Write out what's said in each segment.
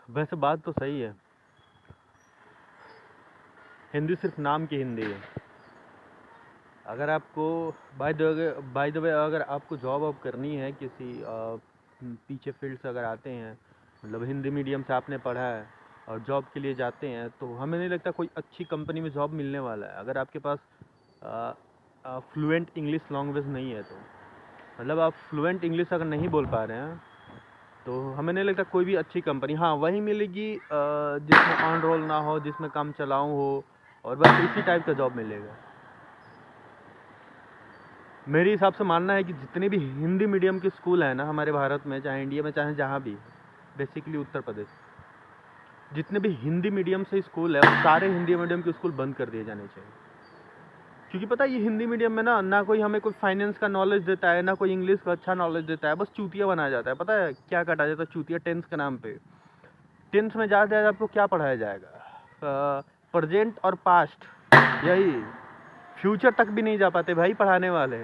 वैसे बात तो सही है, हिंदी सिर्फ नाम की हिंदी है। अगर आपको बाय द वे अगर आपको जॉब वॉब करनी है किसी पीछे फील्ड से अगर आते हैं, मतलब हिंदी मीडियम से आपने पढ़ा है और जॉब के लिए जाते हैं, तो हमें नहीं लगता कोई अच्छी कंपनी में जॉब मिलने वाला है अगर आपके पास फ्लुएंट इंग्लिश लैंग्वेज नहीं है। तो मतलब आप फ्लुएंट इंग्लिश अगर नहीं बोल पा रहे हैं तो हमें नहीं लगता कोई भी अच्छी कंपनी, हाँ वही मिलेगी जिसमें ऑन रोल ना हो, जिसमें काम चलाऊँ हो, और बस इसी टाइप का जॉब मिलेगा। मेरे हिसाब से मानना है कि जितने भी हिंदी मीडियम के स्कूल हैं ना हमारे भारत में, चाहे इंडिया में चाहे जहाँ भी, बेसिकली उत्तर प्रदेश, जितने भी हिंदी मीडियम से स्कूल है वो सारे हिंदी मीडियम के स्कूल बंद कर दिए जाने चाहिए। क्योंकि पता है ये हिंदी मीडियम में ना कोई हमें कोई फाइनेंस का नॉलेज देता है, ना कोई इंग्लिश का अच्छा नॉलेज देता है, बस चूतिया बनाया जाता है। पता है क्या काटा जाता है? चूतिया टेंथ के नाम पे। टेंथ में ज़्यादा आपको क्या पढ़ाया जाएगा? प्रेजेंट और पास्ट, यही। फ्यूचर तक भी नहीं जा पाते भाई पढ़ाने वाले।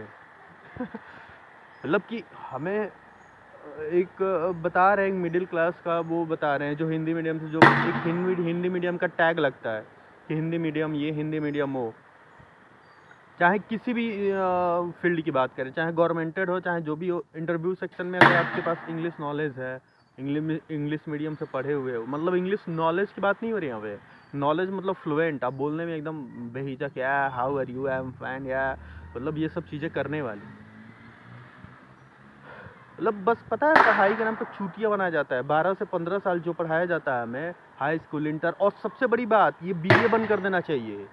मतलब कि हमें एक बता रहे हैं मिडिल क्लास का, वो बता रहे हैं जो हिंदी मीडियम से, जो एक हिंदी मीडियम का टैग लगता है कि हिंदी मीडियम ये, हिंदी मीडियम वो, चाहे किसी भी फील्ड की बात करें, चाहे गवर्नमेंटेड हो चाहे जो भी हो, इंटरव्यू सेक्शन में अगर आपके पास इंग्लिश नॉलेज है, इंग्लिश मीडियम से पढ़े हुए हो, मतलब इंग्लिश नॉलेज की बात नहीं हो रही यहाँ पे, नॉलेज मतलब फ्लुएंट, आप बोलने में एकदम बेहिचक, या how are you, I am fine, या मतलब ये सब चीज़ें करने वाली, मतलब बस पता है पढ़ाई के नाम पर छुट्टियाँ बनाया जाता है। 12 से 15 साल जो पढ़ाया जाता है हमें, हाई स्कूल, इंटर, और सबसे बड़ी बात ये बीए बंद कर देना चाहिए।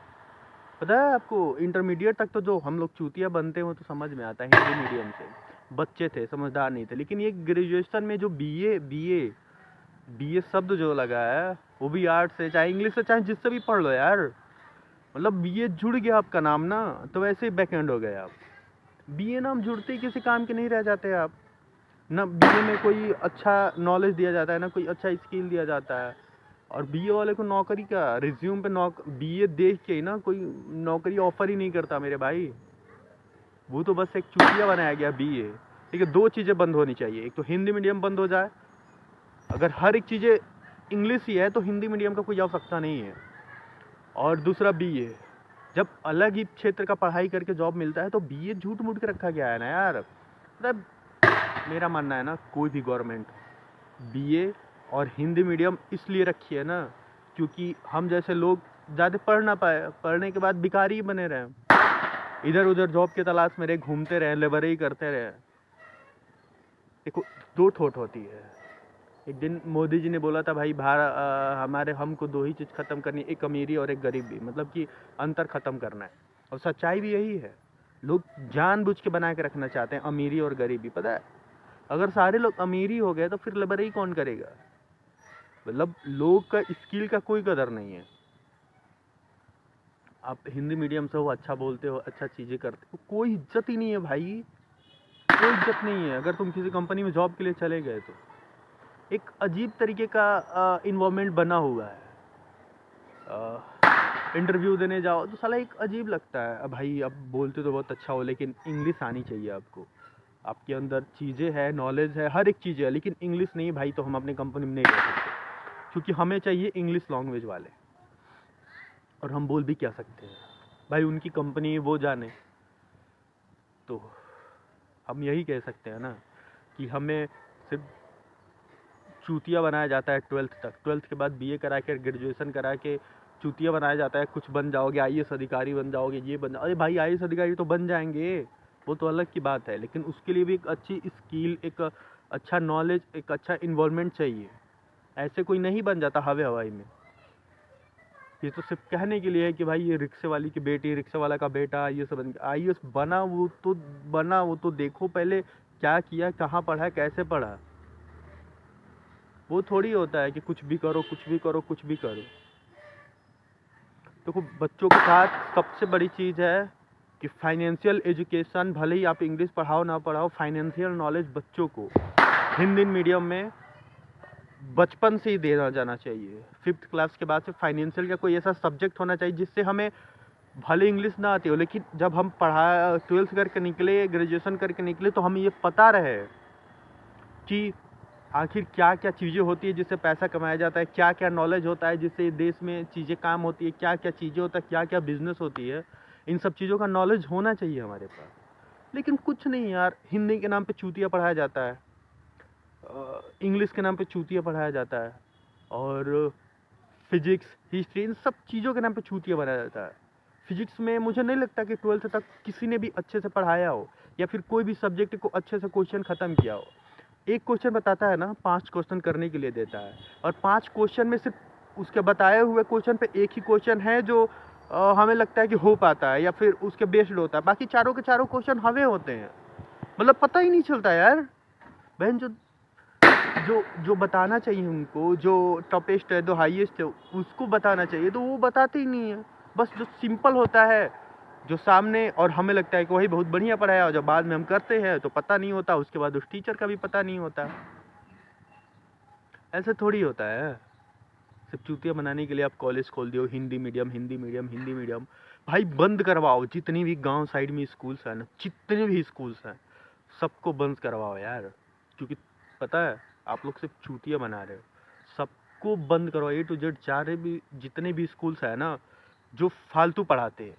पता है आपको, इंटरमीडिएट तक तो जो हम लोग चूतिया बनते हो तो समझ में आता है, हिंदी मीडियम से बच्चे थे, समझदार नहीं थे, लेकिन ये ग्रेजुएशन में जो बीए बीए बीए शब्द जो लगा है, वो भी आर्ट से, चाहे इंग्लिश से, चाहे जिससे भी पढ़ लो यार, मतलब बीए जुड़ गया आपका नाम ना, तो वैसे ही बैकएंड हो गए आप। बीए नाम जुड़ते ही किसी काम के नहीं रह जाते आप। ना बीए में कोई अच्छा नॉलेज दिया जाता है, ना कोई अच्छा स्किल दिया जाता है, और बीए वाले को नौकरी का रिज्यूम पे बीए देख के ही ना कोई नौकरी ऑफर ही नहीं करता मेरे भाई। वो तो बस एक चूतिया बनाया गया बीए। ठीक है, दो चीज़ें बंद होनी चाहिए, एक तो हिंदी मीडियम बंद हो जाए, अगर हर एक चीज़ें इंग्लिश ही है तो हिंदी मीडियम का कोई आवश्यकता नहीं है, और दूसरा बीए, जब अलग ही क्षेत्र का पढ़ाई करके जॉब मिलता है तो बीए झूठ मूठ के रखा गया है ना यार। मतलब मेरा मानना है ना, कोई भी गवर्नमेंट बीए और हिंदी मीडियम इसलिए रखी है ना, क्योंकि हम जैसे लोग ज़्यादा पढ़ ना पाए, पढ़ने के बाद भिखारी ही बने रहें, इधर उधर जॉब की तलाश में रहे, घूमते रहें, लेबरई करते रहें। देखो, दो ठोट होती है। एक दिन मोदी जी ने बोला था भाई हमारे हमको दो ही चीज़ ख़त्म करनी है, एक अमीरी और एक गरीबी, मतलब कि अंतर ख़त्म करना है, और सच्चाई भी यही है। लोग जानबूझ के बना के रखना चाहते हैं अमीरी और गरीबी। पता है, अगर सारे लोग अमीरी हो गए तो फिर लेबरई कौन करेगा? मतलब लोग का स्किल का कोई कदर नहीं है। आप हिंदी मीडियम से हो, अच्छा बोलते हो, अच्छा चीज़ें करते हो, कोई इज्जत ही नहीं है भाई, कोई इज्जत नहीं है। अगर तुम किसी कंपनी में जॉब के लिए चले गए तो एक अजीब तरीके का इन्वायरमेंट बना हुआ है। इंटरव्यू देने जाओ तो साला एक अजीब लगता है। अब भाई अब बोलते तो बहुत अच्छा हो, लेकिन इंग्लिश आनी चाहिए आपको, आपके अंदर चीज़ें हैं, नॉलेज है, हर एक चीज़ है, लेकिन इंग्लिश नहीं भाई तो हम अपनी कंपनी में नहीं रह सकते, क्योंकि हमें चाहिए इंग्लिश लैंग्वेज वाले। और हम बोल भी क्या सकते हैं भाई, उनकी कंपनी वो जाने। तो हम यही कह सकते हैं ना कि हमें सिर्फ चूतिया बनाया जाता है 12th तक, 12th के बाद बीए करा के, ग्रेजुएशन करा के चूतिया बनाया जाता है, कुछ बन जाओगे, आईएएस अधिकारी बन जाओगे, ये बन जाओ। अरे भाई आईएएस अधिकारी तो बन जाएंगे, वो तो अलग की बात है, लेकिन उसके लिए भी एक अच्छी स्किल, एक अच्छा नॉलेज, एक अच्छा इन्वॉल्वमेंट चाहिए। ऐसे कोई नहीं बन जाता हवा हवाई में। ये तो सिर्फ कहने के लिए है कि भाई ये रिक्शे वाली की बेटी, रिक्शे वाला का बेटा ये सब आईएएस बना, वो तो बना, वो तो देखो पहले क्या किया, कहाँ पढ़ा, कैसे पढ़ा। वो थोड़ी होता है कि कुछ भी करो, कुछ भी करो, कुछ भी करो। देखो, बच्चों के साथ सबसे बड़ी चीज़ है कि फाइनेंशियल एजुकेशन, भले ही आप इंग्लिश पढ़ाओ ना पढ़ाओ, फाइनेंशियल नॉलेज बच्चों को हिंदी मीडियम में बचपन से ही देना जाना चाहिए। 5th क्लास के बाद से फाइनेंशियल का कोई ऐसा सब्जेक्ट होना चाहिए जिससे हमें भले इंग्लिश ना आती हो, लेकिन जब हम 12th करके निकले, ग्रेजुएशन करके निकले, तो हमें ये पता रहे कि आखिर क्या क्या चीज़ें होती है जिससे पैसा कमाया जाता है, क्या क्या नॉलेज होता है जिससे देश में चीज़ें काम होती है, क्या क्या चीज़ें होता है, क्या क्या बिजनेस होती है, इन सब चीज़ों का नॉलेज होना चाहिए हमारे पास। लेकिन कुछ नहीं यार, हिंदी के नाम पे चूतिया पढ़ाया जाता है, इंग्लिश के नाम पे चूतिया पढ़ाया जाता है, और फिजिक्स, हिस्ट्री, इन सब चीज़ों के नाम पे चूतिया बनाया जाता है। फिजिक्स में मुझे नहीं लगता कि 12th तक किसी ने भी अच्छे से पढ़ाया हो, या फिर कोई भी सब्जेक्ट को अच्छे से क्वेश्चन ख़त्म किया हो। एक क्वेश्चन बताता है ना, 5 क्वेश्चन करने के लिए देता है, और 5 क्वेश्चन में सिर्फ उसके बताए हुए क्वेश्चन पे एक ही क्वेश्चन है जो हमें लगता है कि हो पाता है या फिर उसके बेस्ड होता है, बाकी चारों के चारों क्वेश्चन हवे होते हैं। मतलब पता ही नहीं चलता यार। बहन जो जो जो बताना चाहिए उनको, जो टॉपेस्ट है, जो हाईएस्ट है, उसको बताना चाहिए, तो वो बताते ही नहीं है। बस जो सिंपल होता है, जो सामने, और हमें लगता है कि वही बहुत बढ़िया पढ़ाया, और जब बाद में हम करते हैं तो पता नहीं होता, उसके बाद उस टीचर का भी पता नहीं होता। ऐसे थोड़ी होता है। सिर्फ चूतिया बनाने के लिए आप कॉलेज खोल दियो, Hindi medium, Hindi medium, Hindi medium. भाई बंद करवाओ, जितनी भी गांव साइड में स्कूल्स हैं ना, जितने भी स्कूल्स हैं, सबको बंद करवाओ यार। क्योंकि पता है, आप लोग सिर्फ चूतिया बना रहे हो। सबको बंद करो, A to Z चारे भी जितने भी स्कूल्स हैं ना, जो फालतू पढ़ाते हैं।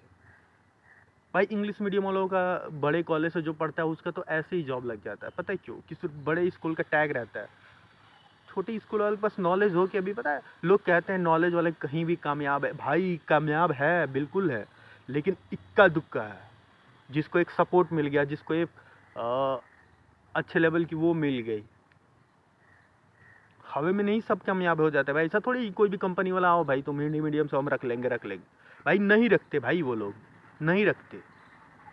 भाई इंग्लिश मीडियम वालों का बड़े कॉलेज से जो पढ़ता है उसका तो ऐसे ही जॉब लग जाता है। पता है क्यों? कि सिर्फ बड़े स्कूल का टैग रहता है। छोटे स्कूल वाले के पास नॉलेज हो के अभी, पता है, लोग कहते हैं नॉलेज वाले कहीं भी कामयाब है। भाई कामयाब है, बिल्कुल है, लेकिन इक्का दुक्का है। जिसको एक सपोर्ट मिल गया, जिसको एक अच्छे लेवल की वो मिल गई, हवे में नहीं सब कामयाब हो जाते भाई। ऐसा थोड़ी कोई भी कंपनी वाला आओ भाई तुम हिंदी मीडियम से हम रख लेंगे भाई नहीं रखते भाई, वो लोग नहीं रखते।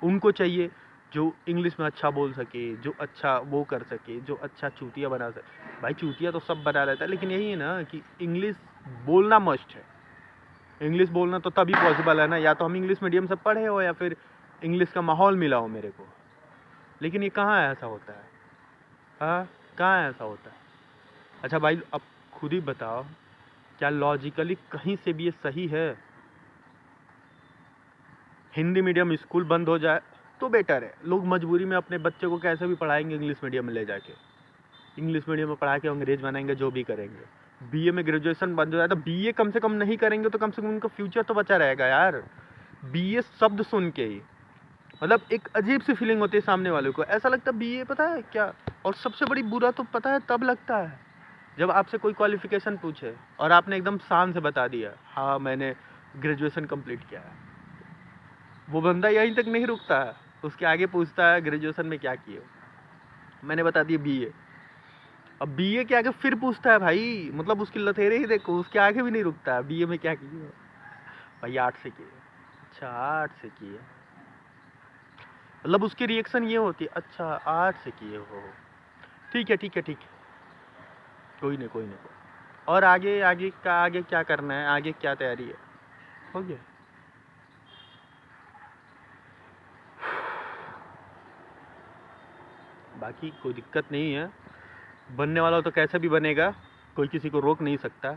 उनको चाहिए जो इंग्लिश में अच्छा बोल सके, जो अच्छा वो कर सके, जो अच्छा चूतिया बना सके। भाई चूतिया तो सब बना लेता है, लेकिन यही है ना कि इंग्लिश बोलना मस्ट है। इंग्लिश बोलना तो तभी पॉसिबल है ना, या तो हम इंग्लिश मीडियम से पढ़े हो या फिर इंग्लिश का माहौल मिला हो मेरे को। लेकिन ये कहाँ ऐसा होता है? हाँ, कहाँ ऐसा होता है? अच्छा भाई अब खुद ही बताओ, क्या लॉजिकली कहीं से भी ये सही है? हिंदी मीडियम स्कूल बंद हो जाए तो बेटर है। लोग मजबूरी में अपने बच्चे को कैसे भी पढ़ाएंगे इंग्लिश मीडियम में ले जाके, इंग्लिश मीडियम में पढ़ा के अंग्रेज बनाएंगे, जो भी करेंगे। बीए में ग्रेजुएशन बंद हो जाए तो बीए कम से कम नहीं करेंगे तो कम से कम उनका फ्यूचर तो बचा रहेगा यार। बीए शब्द सुन के ही मतलब एक अजीब सी फीलिंग होती है सामने वाले को, ऐसा लगता है बीए पता है क्या। और सबसे बड़ी बुरा तो पता है तब लगता है जब आपसे कोई क्वालिफिकेशन पूछे और आपने एकदम शान से बता दिया, हाँ मैंने ग्रेजुएशन कंप्लीट किया है। वो बंदा यहीं तक नहीं रुकता है, उसके आगे पूछता है ग्रेजुएशन में क्या किए। मैंने बता दिया बीए। अब बीए के आगे फिर पूछता है भाई, मतलब उसकी लथेरे ही देखो, उसके आगे भी नहीं रुकता है, बीए में क्या किए? भाई 8 से किए। अच्छा 8 से किए, मतलब उसकी रिएक्शन ये होती है, अच्छा 8 से किए हो, ठीक है ठीक है ठीक है, कोई नहीं कोई नहीं। और आगे आगे का आगे क्या करना है, आगे क्या तैयारी है? हो गया। बाकी कोई दिक्कत नहीं है, बनने वाला तो कैसे भी बनेगा, कोई किसी को रोक नहीं सकता।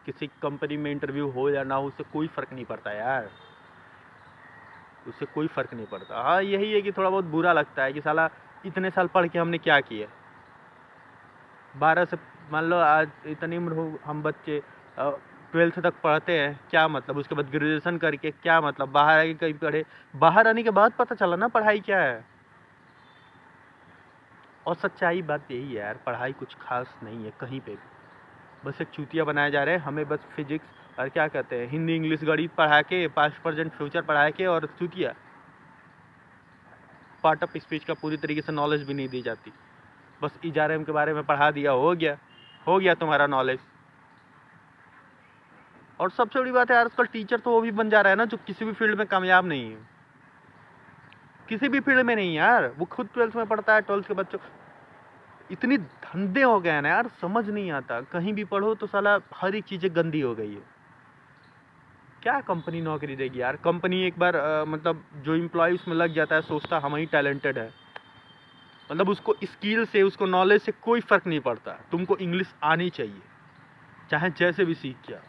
किसी कंपनी में इंटरव्यू हो या ना हो उससे कोई फ़र्क नहीं पड़ता यार, उससे कोई फ़र्क नहीं पड़ता। हाँ यही है कि थोड़ा बहुत बुरा लगता है कि साला इतने साल पढ़ के हमने क्या किया। 12 से मान लो आज इतनी उम्र हो, हम बच्चे 12th तक पढ़ते हैं, क्या मतलब? उसके बाद ग्रेजुएशन करके क्या मतलब? बाहर आके कहीं पढ़े, बाहर आने के बाद पता चला ना पढ़ाई क्या है। और सच्चाई बात यही है यार, पढ़ाई कुछ खास नहीं है कहीं पे भी, बस एक चूतिया बनाए जा रहे हैं हमें। बस फिजिक्स और क्या कहते हैं, हिंदी इंग्लिश गणित पढ़ा के, पास्ट प्रेजेंट फ्यूचर पढ़ा के, और चूतिया पार्ट ऑफ स्पीच का पूरी तरीके से नॉलेज भी नहीं दी जाती। बस ERM के बारे में पढ़ा दिया, हो गया तुम्हारा नॉलेज। और सबसे बड़ी बात है यार, आजकल टीचर तो वो भी बन जा रहा है ना जो किसी भी फील्ड में कामयाब नहीं है, किसी भी फील्ड में नहीं यार। वो खुद 12th में पढ़ता है, 12th के बच्चों इतनी धंधे हो गए हैं ना यार, समझ नहीं आता। कहीं भी पढ़ो तो साला हर एक चीज़ें गंदी हो गई है। क्या कंपनी नौकरी देगी यार? कंपनी एक बार मतलब जो एम्प्लॉय उसमें लग जाता है सोचता हम ही टैलेंटेड है, मतलब उसको स्किल से, उसको नॉलेज से कोई फ़र्क नहीं पड़ता। तुमको इंग्लिश आनी चाहिए, चाहे जैसे भी सीख के आओ।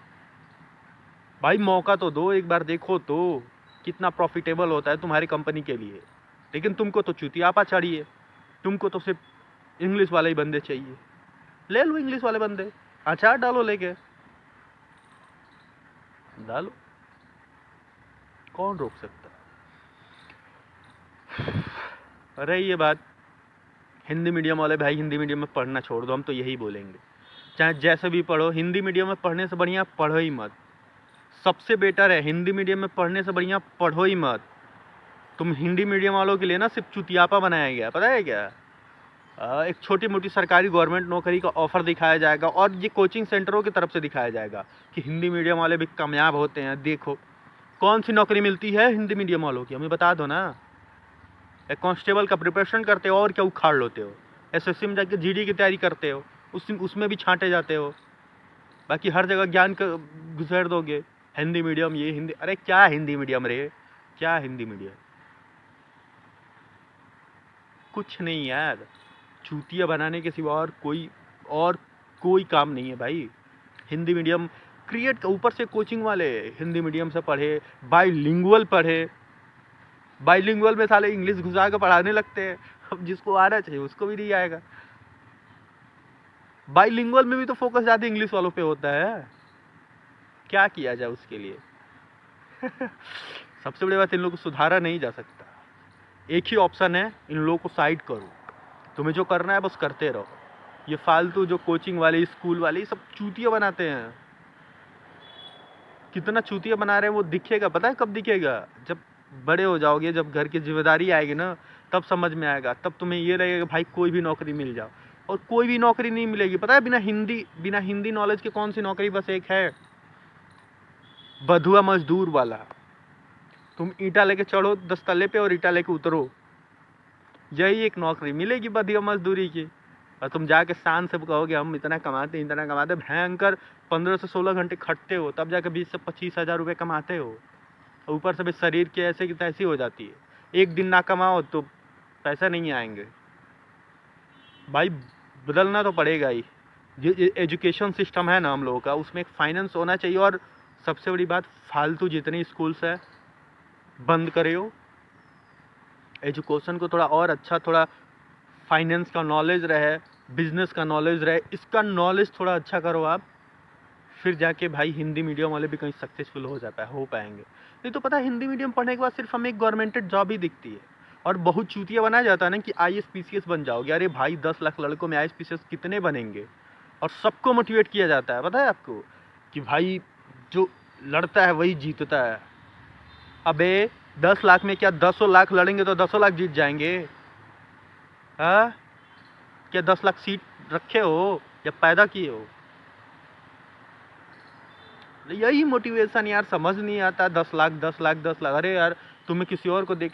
भाई मौका तो दो, एक बार देखो तो कितना प्रॉफिटेबल होता है तुम्हारी कंपनी के लिए। लेकिन तुमको तो चूतियापा चढ़ी है, तुमको तो सिर्फ इंग्लिश वाले ही बंदे चाहिए। ले लो इंग्लिश वाले बंदे, अचार डालो लेके, डालो, कौन रोक सकता। अरे ये बात हिंदी मीडियम वाले भाई, हिंदी मीडियम में पढ़ना छोड़ दो, हम तो यही बोलेंगे, चाहे जैसे भी पढ़ो, हिंदी मीडियम में पढ़ने से बढ़िया पढ़ो ही मत। सबसे बेटर है हिंदी मीडियम में पढ़ने से बढ़िया पढ़ो ही मत। तुम हिंदी मीडियम वालों के लिए ना सिर्फ चुतियापा बनाया गया, पता है क्या? एक छोटी मोटी सरकारी गवर्नमेंट नौकरी का ऑफर दिखाया जाएगा और ये कोचिंग सेंटरों की तरफ से दिखाया जाएगा कि हिंदी मीडियम वाले भी कामयाब होते हैं। देखो कौन सी नौकरी मिलती है हिंदी मीडियम वालों की, हमें बता दो ना। एक कांस्टेबल का प्रिपरेशन करते हो और क्या उखाड़ लेते हो, एसएससी में जाके जीडी की तैयारी करते हो, उसमें भी छांटे जाते हो। बाकी हर जगह ज्ञान गुजर दोगे, हिंदी मीडियम ये हिंदी, अरे क्या हिंदी मीडियम रे, क्या हिंदी मीडियम, कुछ नहीं यार, चूतिया बनाने के सिवा और कोई काम नहीं है भाई। हिंदी मीडियम क्रिएट, ऊपर से कोचिंग वाले हिंदी मीडियम से पढ़े, बाईलिंगुअल पढ़े, बाईलिंगुअल में साले इंग्लिश घुसा के पढ़ाने लगते हैं। अब जिसको आना चाहिए उसको भी नहीं आएगा। बाईलिंगुअल में भी तो फोकस ज़्यादा इंग्लिश वालों पे होता है, क्या किया जाए उसके लिए। सबसे बड़ी बात, इन लोगों को सुधारा नहीं जा सकता। एक ही ऑप्शन है, इन लोगों को साइड करो, तुम्हें जो करना है बस करते रहो। ये फालतू जो कोचिंग वाले, स्कूल वाले, ये सब चूतिया बनाते हैं। कितना चूतिया बना रहे हैं वो दिखेगा, पता है कब दिखेगा? जब बड़े हो जाओगे, जब घर की जिम्मेदारी आएगी ना, तब समझ में आएगा। तब तुम्हें ये लगेगा भाई कोई भी नौकरी मिल जाओ, और कोई भी नौकरी नहीं मिलेगी। पता है बिना हिंदी नॉलेज के कौन सी नौकरी बस एक है, बधुआ मजदूर वाला। तुम ईंटा लेके चढ़ो 10 तल्ले पे और ईंटा लेके उतरो, यही एक नौकरी मिलेगी बधुआ मजदूरी की। और तुम जाके शान से कहोगे हम इतना कमाते, भयंकर 15 से 16 घंटे खटते हो, तब जाके 20 से 25 हज़ार रुपये कमाते हो। ऊपर से भी शरीर की ऐसे की तैसी हो जाती है, एक दिन ना कमाओ तो पैसा नहीं आएंगे। भाई बदलना तो पड़ेगा ही। जो एजुकेशन सिस्टम है ना हम लोगों का, उसमें एक फाइनेंस होना चाहिए। और सबसे बड़ी बात, फालतू जितने स्कूल्स है बंद करे हो, एजुकेशन को थोड़ा और अच्छा, थोड़ा फाइनेंस का नॉलेज रहे, बिजनेस का नॉलेज रहे, इसका नॉलेज थोड़ा अच्छा करो आप, फिर जाके भाई हिंदी मीडियम वाले भी कहीं सक्सेसफुल हो पाएंगे। नहीं तो पता है हिंदी मीडियम पढ़ने के बाद सिर्फ हमें एक गवर्नमेंटेड जॉब ही दिखती है, और बहुत चूतिया बनाया जाता है ना कि IAS PCS बन जाओगे। अरे भाई 10 लाख लड़कों में IAS PCS कितने बनेंगे? और सबको मोटिवेट किया जाता है, पता है आपको, कि भाई जो लड़ता है वही जीतता है। अबे 10 लाख में क्या 10 लाख लड़ेंगे तो 10 लाख जीत जाएंगे? हाँ, क्या 10 लाख सीट रखे हो या पैदा किए हो? यही मोटिवेशन यार, समझ नहीं आता। 10 लाख 10 लाख 10 लाख, अरे यार तुम्हें किसी और को देख,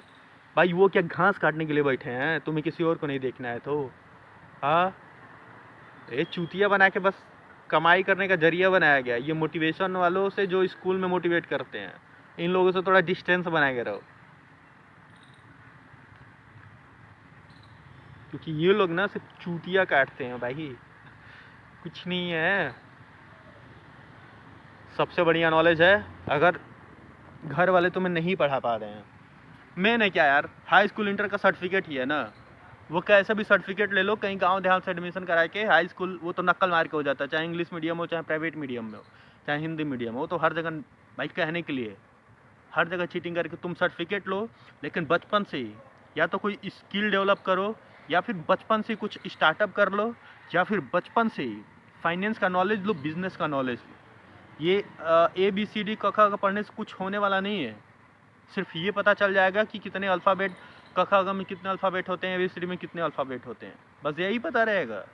भाई वो क्या घास काटने के लिए बैठे हैं? तुम्हें किसी और को नहीं देखना है तो? हाँ, ये चूतिया बना के बस कमाई करने का जरिया बनाया गया। ये मोटिवेशन वालों से जो स्कूल में मोटिवेट करते हैं, इन लोगों से थोड़ा डिस्टेंस बना के रहो, क्योंकि ये लोग ना सिर्फ चूतिया काटते हैं भाई, कुछ नहीं है। सबसे बढ़िया नॉलेज है, अगर घर वाले तुम्हें नहीं पढ़ा पा रहे हैं, मैंने क्या यार, हाई स्कूल इंटर का सर्टिफिकेट ही है ना, वो कैसा भी सर्टिफिकेट ले लो, कहीं गांव देहात से एडमिशन करा के हाई स्कूल, वो तो नक्कल मार के हो जाता है, चाहे इंग्लिश मीडियम हो, चाहे प्राइवेट मीडियम में हो, चाहे हिंदी मीडियम हो, तो हर जगह भाई कहने के लिए हर जगह चीटिंग करके तुम सर्टिफिकेट लो। लेकिन बचपन से ही या तो कोई स्किल डेवलप करो, या फिर बचपन से कुछ स्टार्टअप कर लो, या फिर बचपन से ही फाइनेंस का नॉलेज लो, बिजनेस का नॉलेज लो। ये ABCD क ख का पढ़ने से कुछ होने वाला नहीं है। सिर्फ ये पता चल जाएगा कि कितने अल्फ़ाबेट, क ख ग में कितने अल्फ़ाबेट होते हैं, ABCD में कितने अल्फ़ाबेट होते हैं, बस यही पता रहेगा।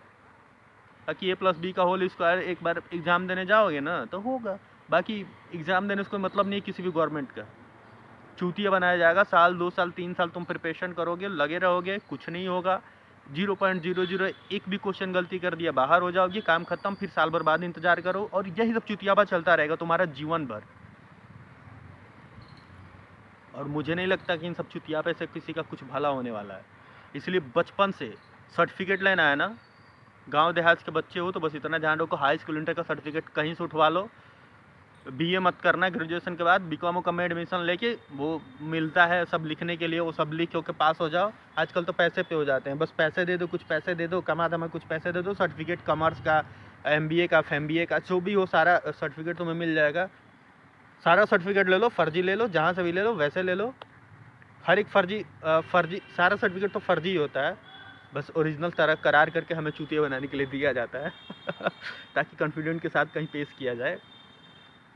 बाकी A+B का होल स्क्वायर एक बार एग्ज़ाम देने जाओगे ना तो होगा, बाकी एग्ज़ाम देने से कोई मतलब नहीं है किसी भी गवर्नमेंट का। चूतिया बनाया जाएगा, साल 2 साल 3 साल तुम प्रिपरेशन करोगे, लगे रहोगे, कुछ नहीं होगा। 0.001 भी क्वेश्चन गलती कर दिया बाहर हो जाओगे, काम खत्म, फिर साल भर बाद इंतजार करो, और यही सब चुतियाबा चलता रहेगा तुम्हारा जीवन भर। और मुझे नहीं लगता कि इन सब चुतियाबे से किसी का कुछ भला होने वाला है। इसलिए बचपन से सर्टिफिकेट लेना है ना, गांव देहात के बच्चे हो तो बस इतना ध्यान रखो, हाई स्कूल इंटर का सर्टिफिकेट कहीं से उठवा लो, बीए मत करना, ग्रेजुएशन के बाद बीकॉम का में एडमिशन लेके वो मिलता है सब लिखने के लिए, वो सब लिख के पास हो जाओ। आजकल तो पैसे पे हो जाते हैं, बस पैसे दे दो, कुछ पैसे दे दो, कमा दमा कुछ पैसे दे दो, सर्टिफिकेट कॉमर्स का, एमबीए का, एमबीए का, जो भी हो सारा सर्टिफिकेट तुम्हें मिल जाएगा। सारा सर्टिफिकेट ले लो, फर्जी ले लो, जहाँ से भी ले लो वैसे ले लो। हर एक फर्जी सारा सर्टिफिकेट तो फर्जी ही होता है, बस ओरिजिनल तरह करार करके हमें चूतिया बनाने के लिए दिया जाता है ताकि कॉन्फिडेंट के साथ कहीं पेश किया जाए।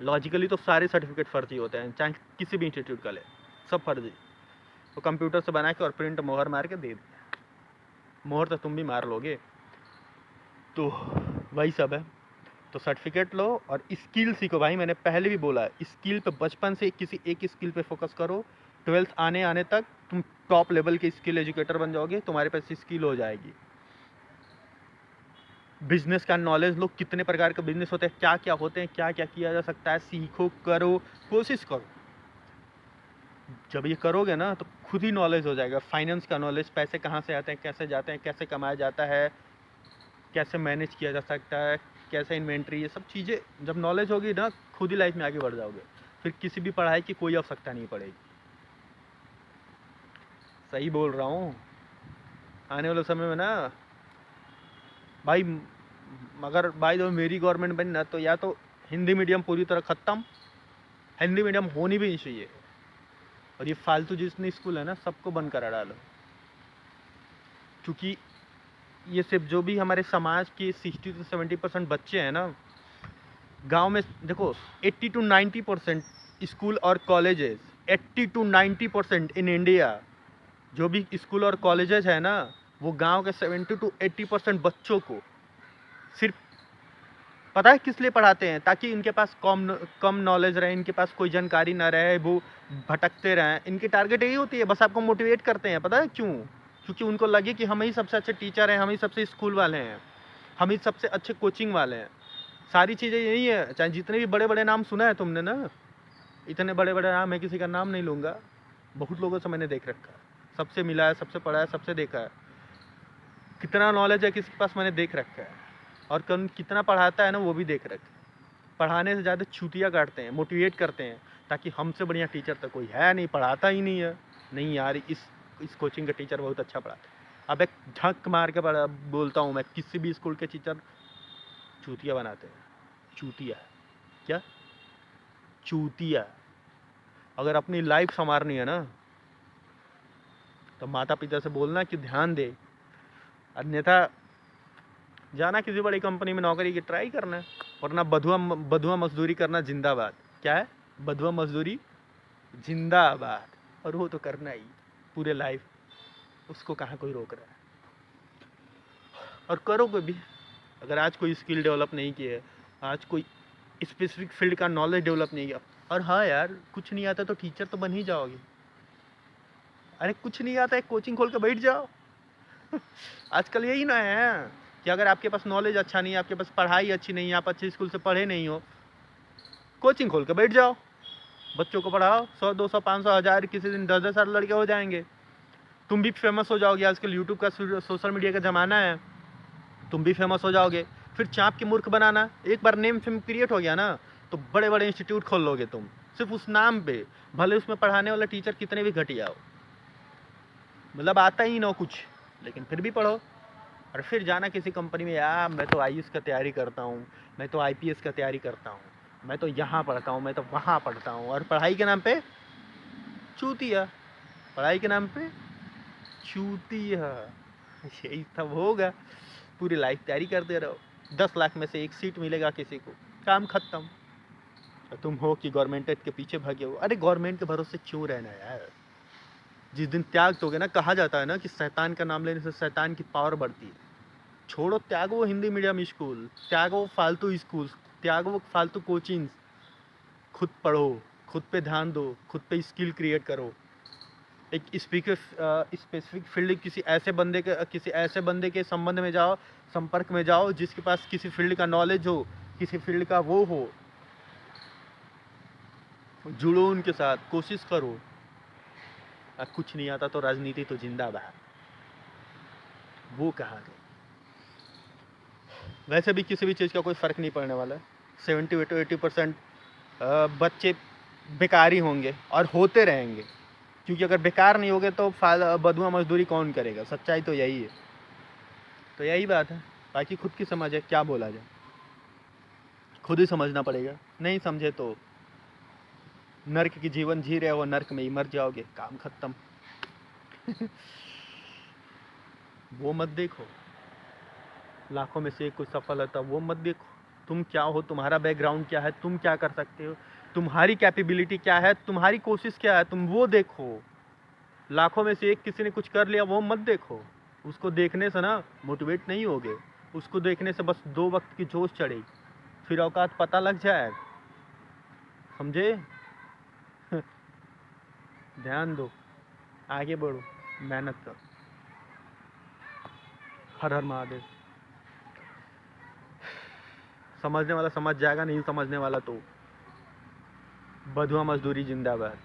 लॉजिकली तो सारे सर्टिफिकेट फर्जी होते हैं, चाहे किसी भी इंस्टीट्यूट का ले, सब फर्जी। तो कंप्यूटर से बना के और प्रिंट मोहर मार के दे दिया, मोहर तो तुम भी मार लोगे। तो वही सब है। तो सर्टिफिकेट लो और स्किल सीखो भाई, मैंने पहले भी बोला है, स्किल पे बचपन से किसी एक स्किल पे फोकस करो। 12th आने तक तुम टॉप लेवल के स्किल एजुकेटर बन जाओगे, तुम्हारे पास स्किल हो जाएगी। बिजनेस का नॉलेज लो, कितने प्रकार के बिजनेस होते हैं, क्या क्या होते हैं, क्या क्या किया जा सकता है, सीखो, करो, कोशिश करो। जब ये करोगे ना तो खुद ही नॉलेज हो जाएगा। फाइनेंस का नॉलेज, पैसे कहाँ से आते हैं, कैसे जाते हैं, कैसे कमाया जाता है, कैसे मैनेज किया जा सकता है, कैसे इन्वेंट्री, ये सब चीज़ें जब नॉलेज होगी ना, खुद ही लाइफ में आगे बढ़ जाओगे। फिर किसी भी पढ़ाई की कोई आवश्यकता नहीं पड़ेगी। सही बोल रहा हूँ। आने वाले समय में ना भाई, अगर भाई तो मेरी गवर्नमेंट बनी ना, तो या तो हिंदी मीडियम पूरी तरह ख़त्म, हिंदी मीडियम होनी भी नहीं चाहिए, और ये फालतू जितने स्कूल है ना सबको बंद करा डालो। क्योंकि ये सिर्फ जो भी हमारे समाज के 60 से 70% बच्चे हैं ना, गांव में देखो 80 to 90% स्कूल और कॉलेजेस, 80 to 90% इन इंडिया जो भी स्कूल और कॉलेजेस है ना, वो गांव के 70 to 80% बच्चों को सिर्फ पता है किस लिए पढ़ाते हैं, ताकि इनके पास कम नॉलेज रहे, इनके पास कोई जानकारी ना रहे, वो भटकते रहें। इनकी टारगेट यही होती है, बस आपको मोटिवेट करते हैं। पता है क्यों? क्योंकि उनको लगे कि हम ही सबसे अच्छे टीचर हैं, हम ही सबसे स्कूल वाले हैं, हम ही सबसे अच्छे कोचिंग वाले हैं। सारी चीज़ें यही है। चाहे जितने भी बड़े बड़े नाम सुना है तुमने ना, इतने बड़े बड़े नाम, मैं किसी का नाम नहीं लूँगा, बहुत लोगों से मैंने देख रखा है, सबसे मिला है, सबसे पढ़ा है, सबसे देखा है, कितना नॉलेज है किसी के पास मैंने देख रखा है, और कितना पढ़ाता है ना वो भी देख रखा है। पढ़ाने से ज़्यादा छुट्टियाँ काटते हैं, मोटिवेट करते हैं, ताकि हमसे बढ़िया टीचर तो कोई है नहीं, पढ़ाता ही नहीं है। नहीं यार, इस कोचिंग का टीचर बहुत अच्छा पढ़ाता है। अब एक झक मार के बोलता हूँ मैं, किसी भी स्कूल के टीचर चूतिया बनाते हैं। चूतिया क्या? चूतिया। अगर अपनी लाइफ संवारनी है ना, तो माता पिता से बोलना कि ध्यान दे, अन्यथा जाना किसी बड़ी कंपनी में नौकरी की ट्राई करना, वरना बधुआ मजदूरी करना जिंदाबाद। क्या है? बधुआ मजदूरी जिंदाबाद। और वो तो करना ही पूरे लाइफ, उसको कहाँ कोई रोक रहा है। और करोगे भी। अगर आज कोई स्किल डेवलप नहीं की है, आज कोई स्पेसिफिक फील्ड का नॉलेज डेवलप नहीं किया, और हाँ यार कुछ नहीं आता तो टीचर तो बन ही जाओगे। अरे कुछ नहीं आता, एक कोचिंग खोल के बैठ जाओ आजकल यही ना है कि अगर आपके पास नॉलेज अच्छा नहीं है, आपके पास पढ़ाई अच्छी नहीं है, आप अच्छे स्कूल से पढ़े नहीं हो, कोचिंग खोल के बैठ जाओ, बच्चों को पढ़ाओ। 100 200 500 1000, किसी दिन 10 10 लड़के हो जाएंगे, तुम भी फेमस हो जाओगे। आजकल यूट्यूब का, सोशल मीडिया का ज़माना है, तुम भी फेमस हो जाओगे। फिर चाँप के मूर्ख बनाना, एक बार नेम फेम क्रिएट हो गया ना, तो बड़े बड़े इंस्टीट्यूट खोल लोगे तुम, सिर्फ उस नाम पे, भले उसमें पढ़ाने वाला टीचर कितने भी घटिया हो, मतलब आता ही ना हो कुछ, लेकिन फिर भी पढ़ो। और फिर जाना किसी कंपनी में, यार मैं तो आईएएस का तैयारी करता हूँ, मैं तो आईपीएस का तैयारी करता हूँ, मैं तो यहाँ पढ़ता हूँ, मैं तो वहाँ पढ़ता हूँ, और पढ़ाई के नाम पे चूतिया, पढ़ाई के नाम पे चूतिया। यही सब होगा। पूरी लाइफ तैयारी करते रहो, 10 लाख में से एक सीट मिलेगा किसी को, काम खत्म। और तुम हो कि गवर्नमेंट के पीछे भागे हो। अरे गवर्नमेंट के भरोसे क्यों रहना यार? जिस दिन त्याग दोगे ना, कहा जाता है ना कि शैतान का नाम लेने से शैतान की पावर बढ़ती है। छोड़ो, त्यागो वो हिंदी मीडियम स्कूल, त्यागो फालतू स्कूल, त्यागो वो फालतू कोचिंग्स, खुद पढ़ो, खुद पे ध्यान दो, खुद पे स्किल क्रिएट करो। एक स्पेसिफिक फील्ड, किसी ऐसे बंदे के संबंध में जाओ, संपर्क में जाओ, जिसके पास किसी फील्ड का नॉलेज हो, किसी फील्ड का वो हो, जुड़ो उनके साथ, कोशिश करो। कुछ नहीं आता तो राजनीति तो जिंदाबाद, वो कहाँ गई? वैसे भी किसी भी चीज़ का कोई फ़र्क नहीं पड़ने वाला है। 70 to 80% बच्चे बेकार ही होंगे और होते रहेंगे, क्योंकि अगर बेकार नहीं होगे तो फायदा बधुआ मजदूरी कौन करेगा। सच्चाई तो यही है। तो यही बात है, बाकी खुद की समझ है, क्या बोला जाए, खुद ही समझना पड़ेगा। नहीं समझे तो नर्क की जीवन जी रहे हो, नर्क में ही मर जाओगे, काम खत्म। वो मत देखो, लाखों में से एक कुछ सफल होता, वो मत देखो। तुम क्या हो, तुम्हारा बैकग्राउंड क्या है, तुम क्या कर सकते हो, तुम्हारी कैपेबिलिटी क्या है, तुम्हारी कोशिश क्या है, तुम वो देखो। लाखों में से एक किसी ने कुछ कर लिया, वो मत देखो। उसको देखने से ना मोटिवेट नहीं होगे, उसको देखने से बस 2 वक्त की जोश चढ़ेगी, फिर औकात पता लग जाएगा। समझे? ध्यान दो, आगे बढ़ो, मेहनत करो। हर हर महादेव। समझने वाला समझ जाएगा, नहीं समझने वाला तो बधुआ मजदूरी जिंदाबाद।